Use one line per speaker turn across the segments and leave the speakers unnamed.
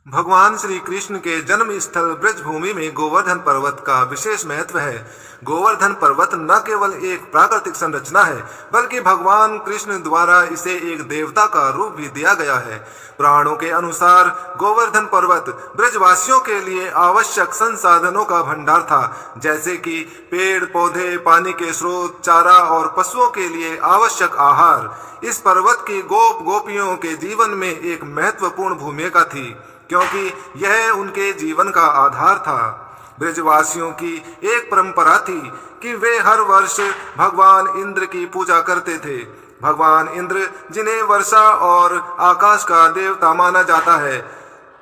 भगवान श्री कृष्ण के जन्म स्थल ब्रजभूमि में गोवर्धन पर्वत का विशेष महत्व है। गोवर्धन पर्वत न केवल एक प्राकृतिक संरचना है, बल्कि भगवान कृष्ण द्वारा इसे एक देवता का रूप भी दिया गया है। पुराणों के अनुसार गोवर्धन पर्वत ब्रजवासियों के लिए आवश्यक संसाधनों का भंडार था, जैसे कि पेड़ पौधे, पानी के स्रोत, चारा और पशुओं के लिए आवश्यक आहार। इस पर्वत की गोपियों के जीवन में एक महत्वपूर्ण भूमिका थी, क्योंकि यह उनके जीवन का आधार था। ब्रजवासियों की एक परंपरा थी कि वे हर वर्ष भगवान इंद्र की पूजा करते थे। भगवान इंद्र, जिन्हें वर्षा और आकाश का देवता माना जाता है,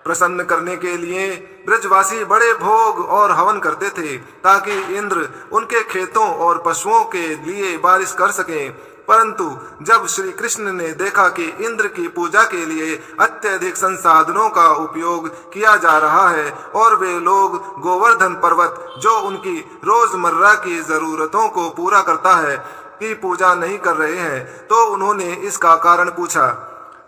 प्रसन्न करने के लिए ब्रजवासी बड़े भोग और हवन करते थे, ताकि इंद्र उनके खेतों और पशुओं के लिए बारिश कर सकें। परंतु जब श्री कृष्ण ने देखा कि इंद्र की पूजा के लिए अत्यधिक संसाधनों का उपयोग किया जा रहा है और वे लोग गोवर्धन पर्वत, जो उनकी रोजमर्रा की जरूरतों को पूरा करता है, की पूजा नहीं कर रहे हैं, तो उन्होंने इसका कारण पूछा।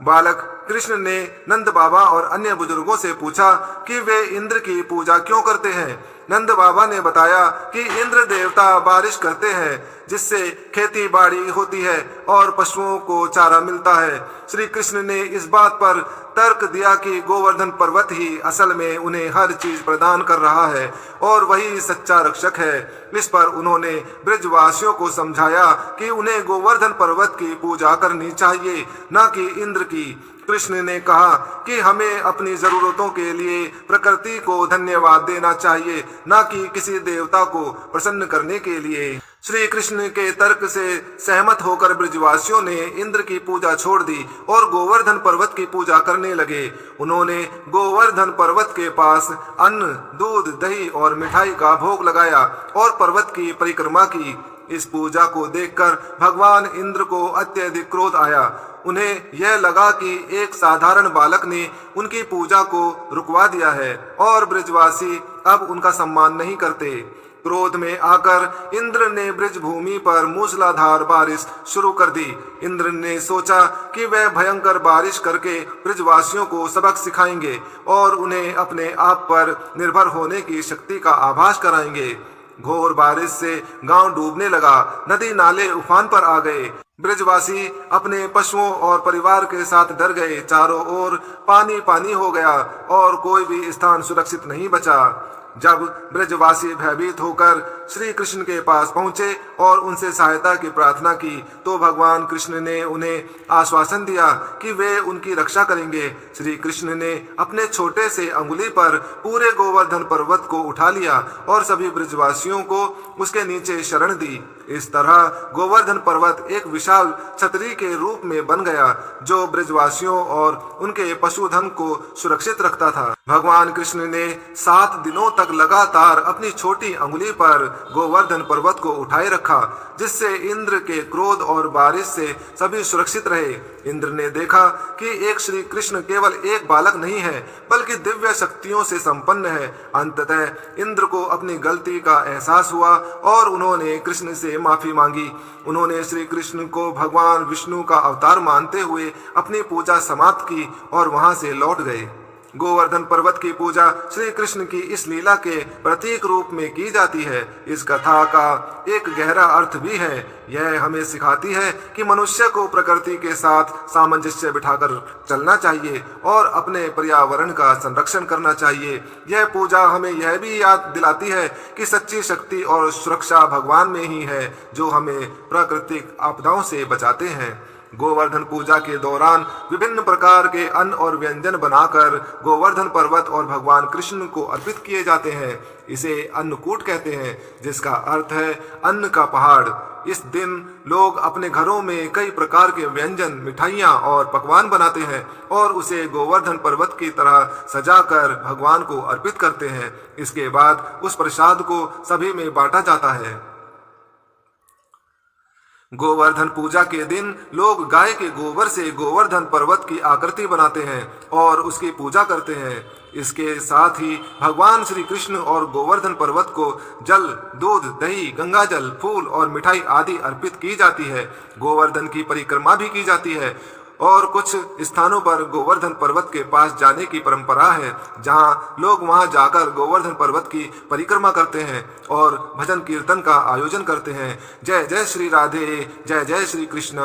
बालक कृष्ण ने नंद बाबा और अन्य बुजुर्गों से पूछा कि वे इंद्र की पूजा क्यों करते हैं। नंद बाबा ने बताया कि इंद्र देवता बारिश करते हैं, जिससे खेती बाड़ी होती है और पशुओं को चारा मिलता है। श्री कृष्ण ने इस बात पर तर्क दिया कि गोवर्धन पर्वत ही असल में उन्हें हर चीज प्रदान कर रहा है और वही सच्चा रक्षक है। इस पर उन्होंने ब्रजवासियों को समझाया कि उन्हें गोवर्धन पर्वत की पूजा करनी चाहिए, न कि इंद्र की। कृष्ण ने कहा कि हमें अपनी जरूरतों के लिए प्रकृति को धन्यवाद देना चाहिए, न कि किसी देवता को प्रसन्न करने के लिए। श्री कृष्ण के तर्क से सहमत होकर ब्रजवासियों ने इंद्र की पूजा छोड़ दी और गोवर्धन पर्वत की पूजा करने लगे। उन्होंने गोवर्धन पर्वत के पास अन्न, दूध, दही और मिठाई का भोग लगाया और पर्वत की परिक्रमा की। इस पूजा को देखकर भगवान इंद्र को अत्यधिक क्रोध आया। उन्हें यह लगा कि एक साधारण बालक ने उनकी पूजा को रुकवा दिया है और ब्रजवासी अब उनका सम्मान नहीं करते। क्रोध में आकर इंद्र ने ब्रजभूमि पर मूसलाधार बारिश शुरू कर दी। इंद्र ने सोचा कि वह भयंकर बारिश करके ब्रजवासियों को सबक सिखाएंगे और उन्हें अपने आप पर निर्भर होने की शक्ति का आभास कराएंगे। घोर बारिश से गांव डूबने लगा, नदी नाले उफान पर आ गए। ब्रजवासी अपने पशुओं और परिवार के साथ डर गए। चारों ओर पानी पानी हो गया और कोई भी स्थान सुरक्षित नहीं बचा। जब ब्रजवासी भयभीत होकर श्री कृष्ण के पास पहुंचे और उनसे सहायता की प्रार्थना की, तो भगवान कृष्ण ने उन्हें आश्वासन दिया कि वे उनकी रक्षा करेंगे। श्री कृष्ण ने अपने छोटे से अंगुली पर पूरे गोवर्धन पर्वत को उठा लिया और सभी ब्रजवासियों को उसके नीचे शरण दी। इस तरह गोवर्धन पर्वत एक विशाल छतरी के रूप में बन गया, जो ब्रजवासियों और उनके पशुधन को सुरक्षित रखता था। भगवान कृष्ण ने 7 दिनों तक लगातार अपनी छोटी अंगुली पर गोवर्धन पर्वत को उठाए रखा, जिससे इंद्र के क्रोध और बारिश से सभी सुरक्षित रहे। इंद्र ने देखा कि एक श्री कृष्ण केवल एक बालक नहीं है, बल्कि दिव्य शक्तियों से संपन्न है। अंततः इंद्र को अपनी गलती का एहसास हुआ और उन्होंने कृष्ण से माफी मांगी। उन्होंने श्री कृष्ण को भगवान विष्णु का अवतार मानते हुए अपनी पूजा समाप्त की और वहां से लौट गए। गोवर्धन पर्वत की पूजा श्री कृष्ण की इस लीला के प्रतीक रूप में की जाती है। इस कथा का एक गहरा अर्थ भी है। यह हमें सिखाती है कि मनुष्य को प्रकृति के साथ सामंजस्य बिठाकर चलना चाहिए और अपने पर्यावरण का संरक्षण करना चाहिए। यह पूजा हमें यह भी याद दिलाती है कि सच्ची शक्ति और सुरक्षा भगवान में ही है, जो हमें प्राकृतिक आपदाओं से बचाते हैं। गोवर्धन पूजा के दौरान विभिन्न प्रकार के अन्न और व्यंजन बनाकर गोवर्धन पर्वत और भगवान कृष्ण को अर्पित किए जाते हैं। इसे अन्नकूट कहते हैं, जिसका अर्थ है अन्न का पहाड़। इस दिन लोग अपने घरों में कई प्रकार के व्यंजन, मिठाइयाँ और पकवान बनाते हैं और उसे गोवर्धन पर्वत की तरह सजाकर भगवान को अर्पित करते हैं। इसके बाद उस प्रसाद को सभी में बांटा जाता है। गोवर्धन पूजा के दिन लोग गाय के गोबर से गोवर्धन पर्वत की आकृति बनाते हैं और उसकी पूजा करते हैं। इसके साथ ही भगवान श्री कृष्ण और गोवर्धन पर्वत को जल, दूध, दही, गंगाजल, फूल और मिठाई आदि अर्पित की जाती है। गोवर्धन की परिक्रमा भी की जाती है। और कुछ स्थानों पर गोवर्धन पर्वत के पास जाने की परंपरा है, जहाँ लोग वहाँ जाकर गोवर्धन पर्वत की परिक्रमा करते हैं और भजन कीर्तन का आयोजन करते हैं। जय जय श्री राधे, जय जय श्री कृष्ण।